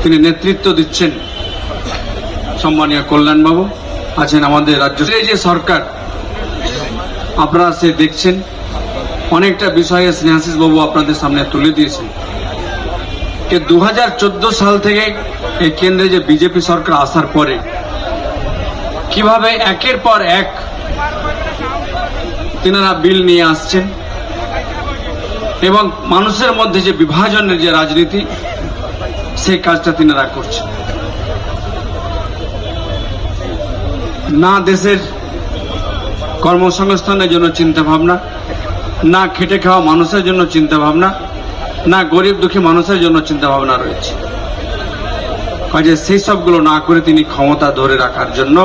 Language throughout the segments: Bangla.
তিনি নেতৃত্ব দিচ্ছেন। সম্মানীয় কল্যাণবাবু আছেন আমাদের রাজ্য। এই যে সরকার আপনারা সে দেখছেন, অনেকটা বিষয়ে স্নেহাশিস বাবু আপনাদের সামনে তুলে দিয়েছেন। 2014 সাল থেকে এই কেন্দ্রে যে বিজেপি সরকার আসার পরে কিভাবে একের পর এক তিনারা বিল নিয়ে আসছেন এবং মানুষের মধ্যে যে বিভাজনের যে রাজনীতি, সেই কাজটা তিনারা করছেন। না দেশের কর্মসংস্থানের জন্য চিন্তা ভাবনা, না খেটে খাওয়া মানুষের জন্য চিন্তা ভাবনা, না গরিব দুঃখী মানুষের জন্য চিন্তা ভাবনা রয়েছে। কাজে সেই সবগুলো না করে তিনি ক্ষমতা ধরে রাখার জন্য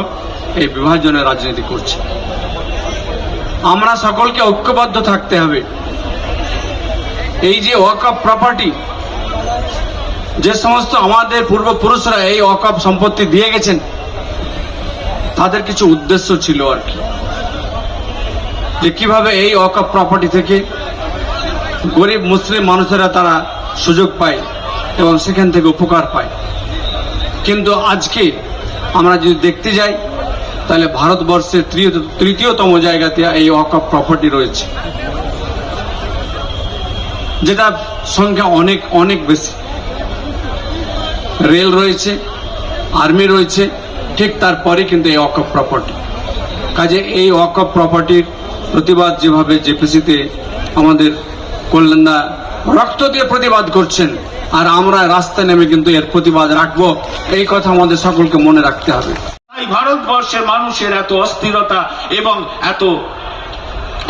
এই বিভাজনের রাজনীতি করছেন। আমরা সকলকে ঐক্যবদ্ধ থাকতে হবে। এই যে ওয়াকফ প্রপার্টি, যে সমস্ত আমাদের পূর্বপুরুষরা এই ওয়াকফ সম্পত্তি দিয়ে গেছেন, তাদের কিছু উদ্দেশ্য ছিল আর কি, যে কিভাবে এই ওয়াকফ প্রপার্টি থেকে গরিব মুসলিম মানুষেরা তারা সুযোগ পায় এবং সেখান থেকে উপকার পায়। কিন্তু আজকে আমরা যদি দেখতে যাই, তাহলে ভারতবর্ষের তৃতীয়তম জায়গাতে এই ওয়াকফ প্রপার্টি রয়েছে, যেটা সংখ্যা অনেক অনেক বেশি। রেল রয়েছে, আর্মি রয়েছে, ঠিক তারপরে কিন্তু এই ওয়াকফ প্রপার্টি। কাজে এই ওয়াকফ প্রপার্টির প্রতিবাদ যেভাবে জেপিসিতে আমাদের কল্যাণদা রক্ত দিয়ে প্রতিবাদ করছেন, আর আমরা রাস্তায় নেমে কিন্তু এর প্রতিবাদ রাখবো, এই কথা আমাদের সকলকে মনে রাখতে হবে। এই ভারতবর্ষের মানুষের এত অস্থিরতা এবং এত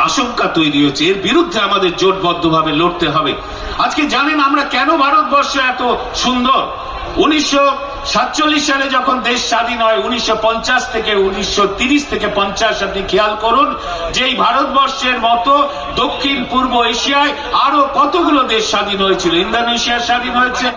আশঙ্কা তৈরি হয়েছে, এর বিরুদ্ধে আমাদের জোটবদ্ধভাবে লড়তে হবে। আজকে জানেন আমরা কেন ভারতবর্ষ এত সুন্দর? 1947 সালে যখন দেশ স্বাধীন হয়, 1950 থেকে 1930 থেকে 50 আপনি খেয়াল করুন যে এই ভারতবর্ষের মতো দক্ষিণ পূর্ব এশিয়ায় আরো কতগুলো দেশ স্বাধীন হয়েছিল। ইন্দোনেশিয়া স্বাধীন হয়েছে।